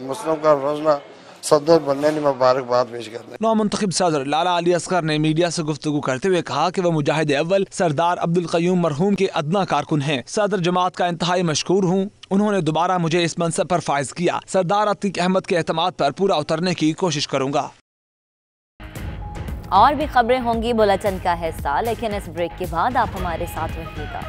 मुस्लिम कॉन्फ्रेंस सदर बनने की मुबारकबाद पेश करते हैं। नौमुंतखब सदर लाला अली असगर ने मीडिया से गुफ्तगू करते हुए कहा कि वह मुजाहिद अव्वल सरदार अब्दुल क़य्यूम मरहूम के अदना कारकुन हैं। सदर जमात का इंतहाई मशकूर हूँ। उन्होंने दोबारा मुझे इस मनसब पर फाइज किया। सरदार अतीक अहमद के एतमाद पर पूरा उतरने की कोशिश करूँगा। और भी खबरें होंगी बुलेटिन का हिस्सा, लेकिन इस ब्रेक के बाद आप हमारे साथ रहिएगा।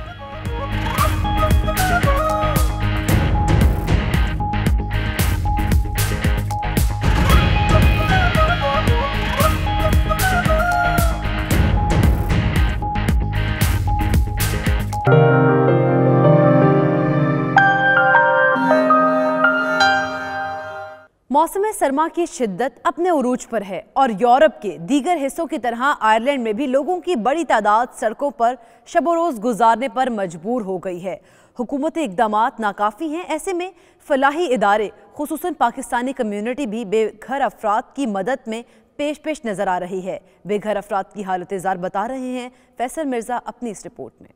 मौसम सरमा की शिद्दत अपने उरूज पर है और यूरोप के दीगर हिस्सों की तरह आयरलैंड में भी लोगों की बड़ी तादाद सड़कों पर शब रोज़ गुजारने पर मजबूर हो गई है। हुकूमती इक़दामात नाकाफ़ी हैं। ऐसे में फलाही इदारे खुसूसन पाकिस्तानी कम्यूनिटी भी बेघर अफराद की मदद में पेश नज़र आ रही है। बेघर अफराद की हालत ज़ार बता रहे हैं फैसल मिर्ज़ा अपनी इस रिपोर्ट में।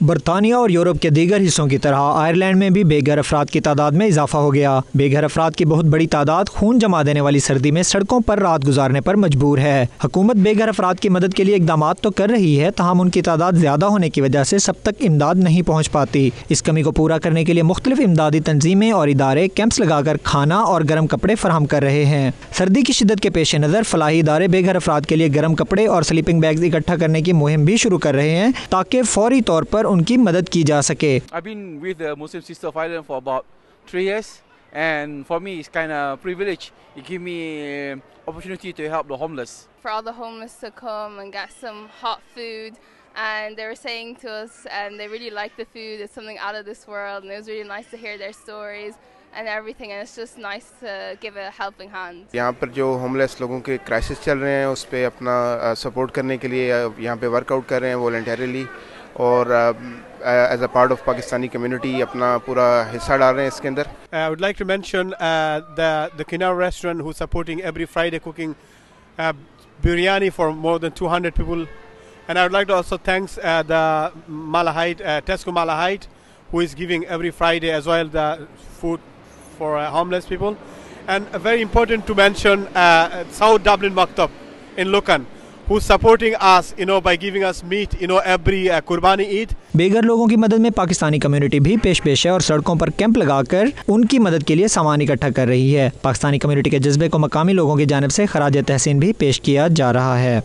बरतानिया और यूरोप के दीगर हिस्सों की तरह आयरलैंड में भी बेघर अफराद की तादाद में इजाफा हो गया। बेघर अफराद की बहुत बड़ी तादाद खून जमा देने वाली सर्दी में सड़कों पर रात गुजारने पर मजबूर है। हुकूमत बेघर अफराद की मदद के लिए इकदामात तो कर रही है, ताहम उनकी तादाद ज्यादा होने की वजह से सब तक इमदाद नहीं पहुँच पाती। इस कमी को पूरा करने के लिए मुख्तलिफ इमदादी तंजीमें और इदारे कैंप्स लगाकर खाना और गर्म कपड़े फराहम कर रहे हैं। सर्दी की शिद्दत के पेश नज़र फलाही इदारे बेघर अफराद के लिए गर्म कपड़े और स्लीपिंग बैग्स इकट्ठा करने की मुहिम भी शुरू कर रहे हैं ताकि फौरी तौर पर उनकी मदद की जा सके। I've been with the Muslim Sister of Ireland for about 3 years, and for me it's kind of privilege. It gives me opportunity to help the homeless. For all the homeless to come and get some hot food, and they were saying to us, and they really like the food. It's something out of this world, and it was really nice to hear their stories and everything, and it's just nice to give a helping hand. यहाँ पर जो homeless लोगों के crisis चल रहे हैं उस पर अपना सपोर्ट करने के लिए यहाँ पे वर्कआउट कर रहे हैं वॉलंटरीली और as a part of Pakistani community अपना पूरा हिस्सा डाल रहे हैं इसके अंदर। I would like to mention the Kinar restaurant who's supporting every Friday cooking biryani for more than 200 people, and I would like to also thanks the Malahide Tesco Malahide who is giving every Friday as well the food for homeless people. And very important to mention South Dublin Maktab in Lucan who's supporting us, by giving us meat, every Qurbani Eid. बेघर लोगों की मदद में Pakistani community भी पेश है और सड़कों पर कैंप लगाकर उनकी मदद के लिए सामान इकट्ठा कर रही है। पाकिस्तानी कम्युनिटी के जज्बे को मकामी लोगों की जानिब से खराज तहसीन भी पेश किया जा रहा है।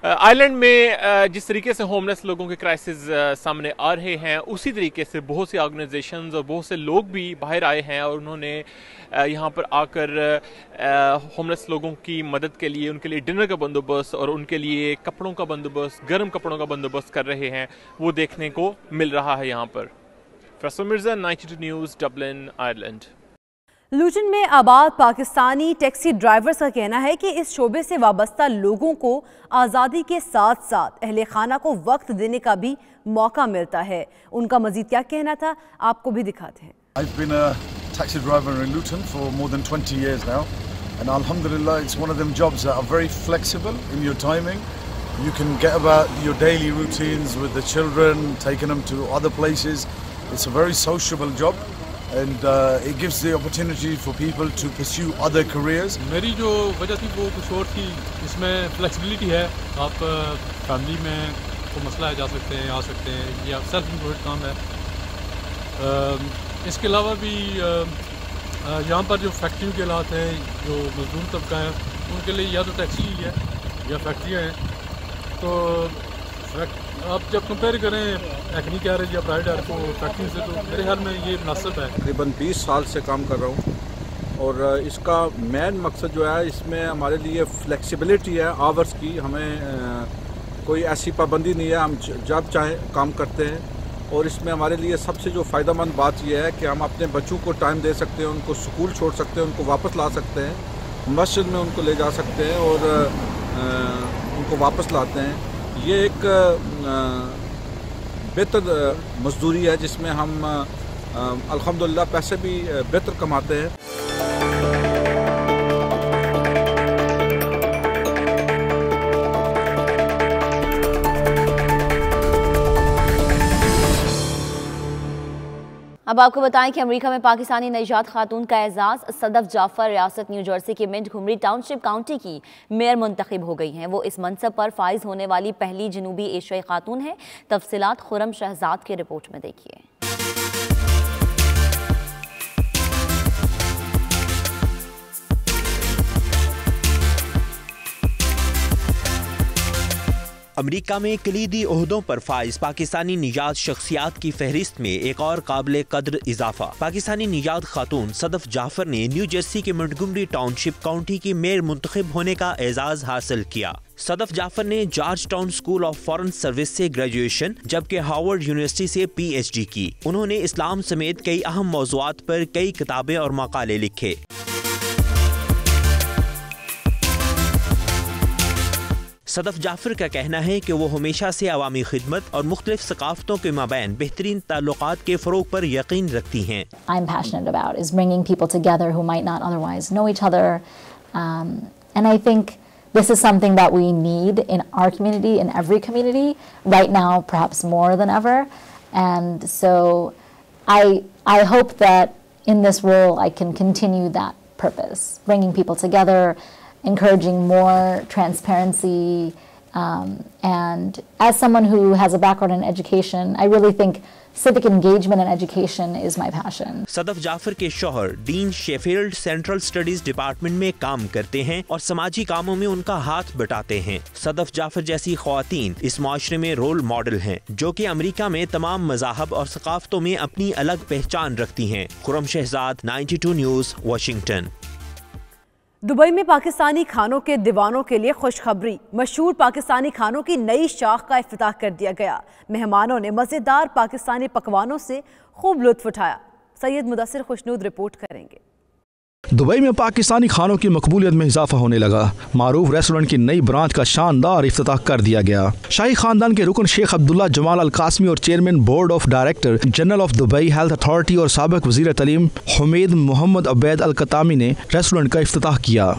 आइलैंड में जिस तरीके से होमलेस लोगों के क्राइसिस सामने आ रहे हैं, उसी तरीके से बहुत सी ऑर्गेनाइजेशंस और बहुत से लोग भी बाहर आए हैं और उन्होंने यहाँ पर आकर होमलेस लोगों की मदद के लिए, उनके लिए डिनर का बंदोबस्त और उनके लिए कपड़ों का बंदोबस्त, गर्म कपड़ों का बंदोबस्त कर रहे हैं। वो देखने को मिल रहा है यहाँ पर। Faisal Mirza, 92 news, Dublin, Ireland. Luton में आबाद पाकिस्तानी टैक्सी ड्राइवर्स का कहना है कि इस शोबे से वाबस्ता लोगों को आज़ादी के साथ साथ अहले खाना को वक्त देने का भी मौका मिलता है। उनका मजीद क्या कहना था, आपको भी दिखाते हैं। I've been a taxi driver in Luton for more than 20 years now, and alhamdulillah it's one of them jobs that are very flexible in your timing. You can get about your daily routines with the children, taking them to other places. It's a very sociable job. And it gives the opportunity for people to pursue other careers. मेरी जो वजह थी वो कुछ और थी, इसमें flexibility है। आप फैमिली में कोई मसला है जा सकते हैं, आ सकते हैं, या सेल्फ एम्प्लॉयड काम है। इसके अलावा भी यहाँ पर जो फैक्ट्रियों के हालात हैं, जो मजदूर तबका है, उनके लिए या तो टैक्सी है या फैक्ट्रियाँ हैं। तो आप जब कंपेयर करें एग्री गैरेज या प्राइवेट को फैक्ट्री से, तो मेरे ख्याल में ये मुनासिब है। तकरीबन 20 साल से काम कर रहा हूँ और इसका मेन मकसद जो है, इसमें हमारे लिए फ्लेक्सिबिलिटी है आवर्स की। हमें कोई ऐसी पाबंदी नहीं है, हम जब चाहे काम करते हैं। और इसमें हमारे लिए सबसे जो फ़ायदेमंद बात यह है कि हम अपने बच्चों को टाइम दे सकते हैं, उनको स्कूल छोड़ सकते हैं, उनको वापस ला सकते हैं, मस्जिद में उनको ले जा सकते हैं और उनको वापस लाते हैं। ये एक बेहतर मजदूरी है जिसमें हम अल्हम्दुलिल्लाह पैसे भी बेहतर कमाते हैं। अब आपको बताएं कि अमेरिका में पाकिस्तानी नजात खातून का एजाज़ सदफ जाफर रियासत न्यू जर्सी के मिंट घुमरी टाउनशिप काउंटी की मेयर मुंतखब हो गई हैं। वो इस मनसब पर फाइज होने वाली पहली जनूबी एशियाई खातून है। तफसीलात खुरम शहजाद की रिपोर्ट में देखिए। अमेरिका में कलीदी ओहदों पर फाइज पाकिस्तानी निजात शख्सियात की फहरिस्त में एक और काबिल कद्र इजाफा। पाकिस्तानी निजात खातून सदफ जाफर ने न्यू जर्सी के मोंटगोमरी टाउनशिप काउंटी की मेयर मुंतखब होने का एजाज हासिल किया। सदफ जाफर ने George town school of foreign service से ग्रेजुएशन जबकि हार्वर्ड यूनिवर्सिटी से PhD की। उन्होंने इस्लाम समेत कई अहम मौज़ूआत पर कई किताबें और मकाले लिखे। सदफ जाफर का कहना है कि वो हमेशा से अवामी खिदमत और मुख्तलिफ सकाफ़तों के माबैन बेहतरीन ताल्लुकात के फ़रोग पर यकीन रखती हैं। I'm passionate about is bringing people together who might not otherwise know each other, and I think this is something that we need in our community, in every community right now, perhaps more than ever. And so I hope that in this role I can continue that purpose, bringing people together, encouraging more transparency, and as someone who has a background in education, I really think civic engagement and education is my passion. Sadaf Jafar के शौहर dean Sheffield central studies department में काम करते हैं और समाजी कामों में उनका हाथ बटाते हैं। सदफ जाफर जैसी ख्वातीन इस माशरे में रोल मॉडल हैं, जो कि अमेरिका में तमाम मज़ाहब और सकाफ़तों में अपनी अलग पहचान रखती हैं। Khurram Shahzad, 92 news, Washington. Dubai में पाकिस्तानी खानों के दीवानों के लिए खुशखबरी। मशहूर पाकिस्तानी खानों की नई शाख का इफ्तिताह कर दिया गया। मेहमानों ने मज़ेदार पाकिस्तानी पकवानों से खूब लुत्फ उठाया। सैयद मुदस्सिर खुशनूद रिपोर्ट करेंगे। दुबई में पाकिस्तानी खानों की मकबूलियत में इजाफा होने लगा। मारूफ रेस्टोरेंट की नई ब्रांच का शानदार इफ्तिताह कर दिया गया। शाही खानदान के रुकन शेख अब्दुल्ला जमाल अल कासमी और chairman board of director general of Dubai health authority और साबिक वजीर तलीम हुमैद मोहम्मद अबैद अल कतामी ने रेस्टोरेंट का इफ्तिताह किया।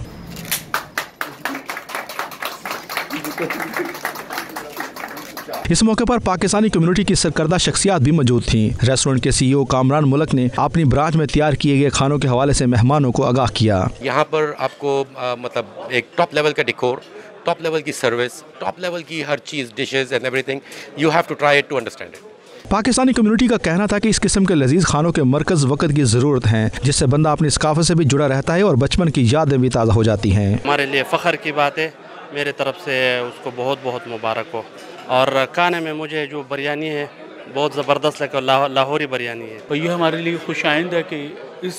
इस मौके पर पाकिस्तानी कम्युनिटी की सरकर्दा शख्सियात भी मौजूद थीं। रेस्टोरेंट के CEO कामरान मुल्क ने अपनी ब्रांच में तैयार किए गए खानों के हवाले से मेहमानों को आगाह किया। यहाँ पर आपको मतलब एक टॉप लेवल का डेकोर टॉप लेवल की सर्विस, टॉप लेवल की हर चीज़, dishes and everything, you have to try it to understand it. Pakistani community का कहना था कि इस किस्म के लजीज खानों के मरकज वक्त की ज़रूरत है, जिससे बंदा अपनी सकाफत से भी जुड़ा रहता है और बचपन की यादें भी ताज़ा हो जाती हैं। हमारे लिए फ़ख्र की बात है, मेरे तरफ से उसको बहुत बहुत मुबारक हो। और खाने में मुझे जो बिरयानी है बहुत ज़बरदस्त लगा, लाहौरी बिरयानी है। तो ये हमारे लिए खुश आइंद है कि इस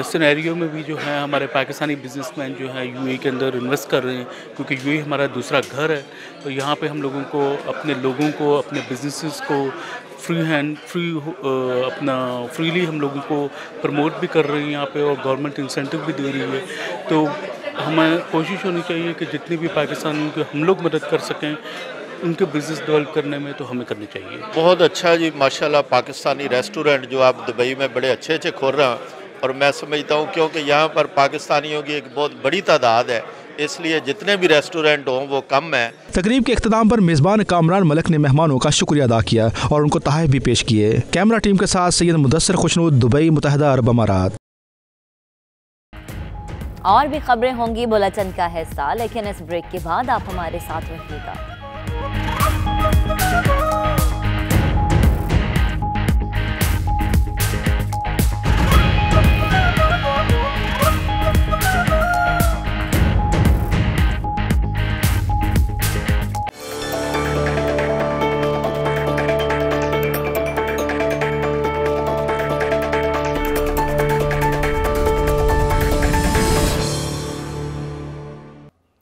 सिनेरियो में भी जो है हमारे पाकिस्तानी बिजनेसमैन जो है यूएई के अंदर इन्वेस्ट कर रहे हैं, क्योंकि यूएई हमारा दूसरा घर है। तो यहाँ पे हम लोगों को अपने बिजनेसेस को अपना फ्रीली हम लोगों को प्रमोट भी कर रहे हैं यहाँ पे, और गवर्नमेंट इंसेंटिव भी दे रही है। तो हमें कोशिश होनी चाहिए कि जितनी भी पाकिस्तानियों की हम लोग मदद कर सकें उनके बिजनेस डेवलप करने में, तो हमें करनी चाहिए। बहुत अच्छा जी, माशाल्लाह पाकिस्तानी रेस्टोरेंट जो आप दुबई में बड़े अच्छे अच्छे खोल रहे हैं, और मैं समझता हूँ क्योंकि यहाँ पर पाकिस्तानियों की एक बहुत बड़ी तादाद है, इसलिए जितने भी रेस्टोरेंट हों वो कम है। तकरीब के इख्तिताम पर मेज़बान कामरान मलिक ने मेहमानों का शुक्रिया अदा किया और उनको तोहफे भी पेश किए। कैमरा टीम के साथ सैयद मुदस्सिर खुशनूद, दुबई, मुत्तहिदा अरब अमारात। और भी खबरें होंगी बुलेटिन का हिस्सा, लेकिन इस ब्रेक के बाद आप हमारे साथ रहिएगा।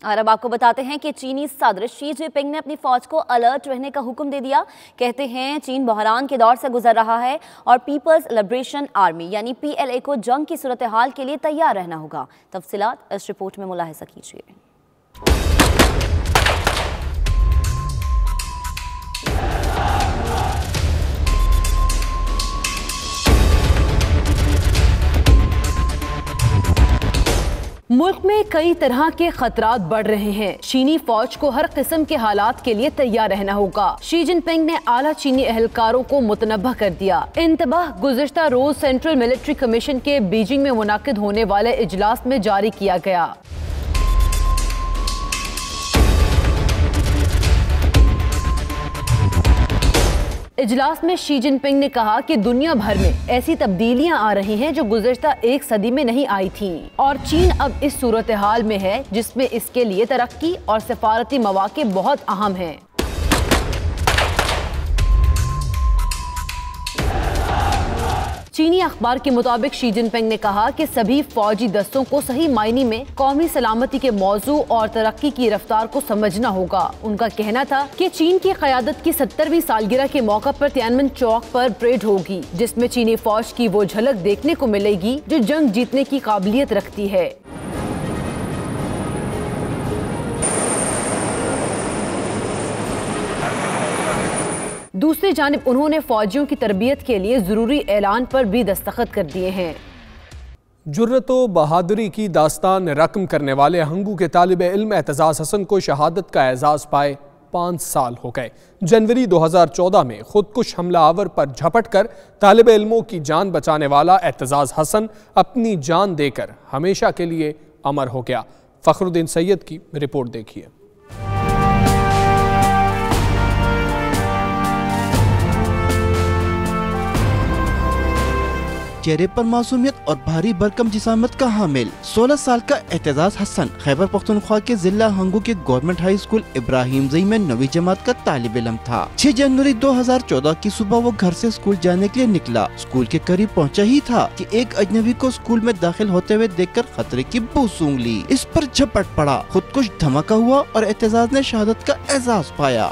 और अब आपको बताते हैं कि चीनी सदर शी जिनपिंग ने अपनी फौज को अलर्ट रहने का हुक्म दे दिया। कहते हैं चीन बहरान के दौर से गुजर रहा है और पीपल्स लिबरेशन आर्मी यानी PLA को जंग की सूरत हाल के लिए तैयार रहना होगा। तफसीलात इस रिपोर्ट में मुलाहिजा कीजिए। मुल्क में कई तरह के खतरात बढ़ रहे हैं। चीनी फौज को हर किस्म के हालात के लिए तैयार रहना होगा। शी जिनपिंग ने आला चीनी एहलकारों को मुतनब्बह कर दिया। इंतबाह गुज़िश्ता रोज सेंट्रल मिलिट्री कमीशन के बीजिंग में मुनाकिद होने वाले इजलास में जारी किया गया। इजलास में शी जिनपिंग ने कहा कि दुनिया भर में ऐसी तब्दीलियां आ रही हैं जो गुज़श्ता एक सदी में नहीं आई थीं और चीन अब इस सूरत हाल में है जिसमें इसके लिए तरक्की और सफारती मौक़े बहुत अहम हैं। चीनी अखबार के मुताबिक शी जिनपिंग ने कहा कि सभी फौजी दस्तों को सही मायने में कौमी सलामती के मौजू और तरक्की की रफ्तार को समझना होगा। उनका कहना था कि चीन की क़यादत की 70वीं सालगिरह के मौका पर तियानमेन चौक पर परेड होगी, जिसमें चीनी फौज की वो झलक देखने को मिलेगी जो जंग जीतने की काबिलियत रखती है। दूसरी जानिब उन्होंने फौजियों की तरबियत के लिए जरूरी ऐलान पर भी दस्तखत कर दिए हैं। जुर्रत व बहादुरी की दास्तान रकम करने वाले हंगू के तालिब इल्म एतजाज़ हसन को शहादत का एजाज़ पाए 5 साल हो गए। जनवरी 2014 में खुदकुश हमला आवर पर झपट कर तालिब इल्मों की जान बचाने वाला एतजाज़ हसन अपनी जान देकर हमेशा के लिए अमर हो गया। फखरुद्दीन सैयद की रिपोर्ट देखिए। चेहरे पर मासूमियत और भारी भरकम जिसामत का हामिल 16 साल का एतजाज़ हसन खैबर पख्तूनख्वा के जिला हंगू के गवर्नमेंट हाई स्कूल इब्राहिम जई में 9वीं जमात का तालिब इल्म था। 6 जनवरी 2014 की सुबह वो घर से स्कूल जाने के लिए निकला। स्कूल के करीब पहुंचा ही था कि एक अजनबी को स्कूल में दाखिल होते हुए देखकर खतरे की बू सूंघ ली। इस पर झपट पड़ा, खुदकुश धमाका हुआ और एतजाज़ ने शहादत का एजाज पाया।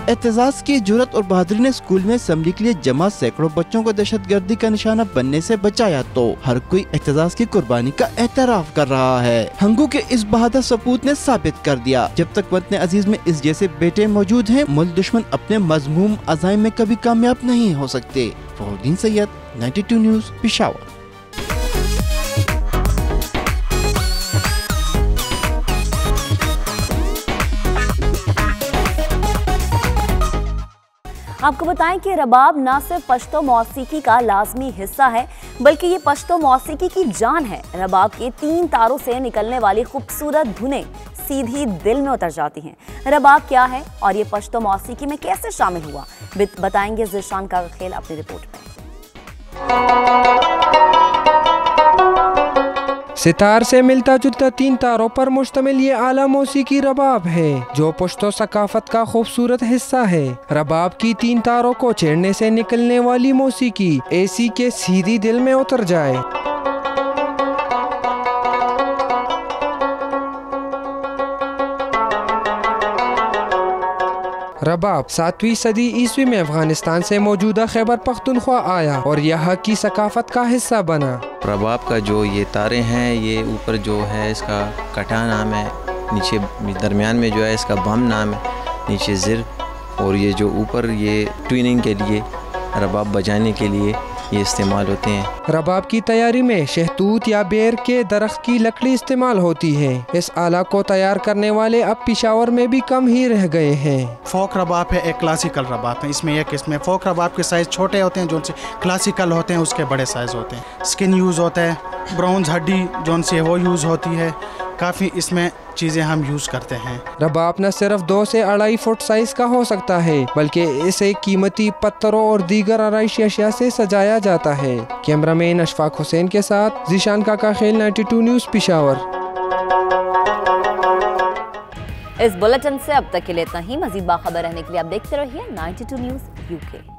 एतजाज़ की जुर्रत और बहादुरी ने स्कूल में असेंबली के लिए जमा सैकड़ों बच्चों को दहशतगर्दी का निशाना बनने से बचाया, तो हर कोई एतजाज़ की कुर्बानी का एतराफ कर रहा है। हंगू के इस बहादुर सपूत ने साबित कर दिया, जब तक वतन अजीज में इस जैसे बेटे मौजूद हैं, मुल्क दुश्मन अपने मज़मूम अज़ाइम में कभी कामयाब नहीं हो सकते। फखरुद्दीन सैयद, 92 न्यूज़, पेशावर। आपको बताएं कि रबाब न सिर्फ पश्तो मौसीकी का लाजमी हिस्सा है बल्कि ये पश्तो मौसीकी की जान है। रबाब के 3 तारों से निकलने वाली खूबसूरत धुनें सीधी दिल में उतर जाती हैं। रबाब क्या है और ये पश्तो मौसीकी में कैसे शामिल हुआ, बताएंगे ज़िशान कागखेल अपनी रिपोर्ट में। सितार से मिलता जुलता 3 तारों पर मुश्तमिल ये आला मौसीकी रबाब है, जो पश्तो सकाफत का खूबसूरत हिस्सा है। रबाब की 3 तारों को छेड़ने से निकलने वाली मौसीकी ऐसी के सीधी दिल में उतर जाए। रबाब 7वीं सदी ईस्वी में अफगानिस्तान से मौजूदा खैबर पख्तूनख्वा आया और यहाँ की सकाफत का हिस्सा बना। रबाब का जो ये तारे हैं, ये ऊपर जो है इसका कटा नाम है, नीचे दरमियान में जो है इसका बम नाम है, नीचे ज़िर, और ये जो ऊपर ये ट्विनिंग के लिए रबाब बजाने के लिए ये इस्तेमाल होते हैं। रबाब की तैयारी में शहतूत या बेर के दरख्त की लकड़ी इस्तेमाल होती है। इस आला को तैयार करने वाले अब पिशावर में भी कम ही रह गए हैं। फोक रबाब है, एक क्लासिकल रबाब है। इसमें एक किस्म फोक रबाब के साइज़ छोटे होते हैं, जो से क्लासिकल होते हैं उसके बड़े साइज़ होते हैं। स्किन यूज़ होता है, ब्राउन्स हड्डी जो से वो यूज़ होती है, काफ़ी इसमें चीज़ें हम यूज़ करते हैं। रबाब न सिर्फ 2 से 2.5 फुट साइज का हो सकता है, बल्कि इसे कीमती पत्थरों और दीगर आराइशी अशिया से सजाया जाता है। कैमरामैन अशफाक हुसैन के साथ ज़िशान कागखेल, 92 न्यूज़, पिशावर। इस बुलेटिन से अब तक के लिए इतना ही। मज़ीद बाखबर रहने के लिए आप देखते रहिए 92 न्यूज़ UK।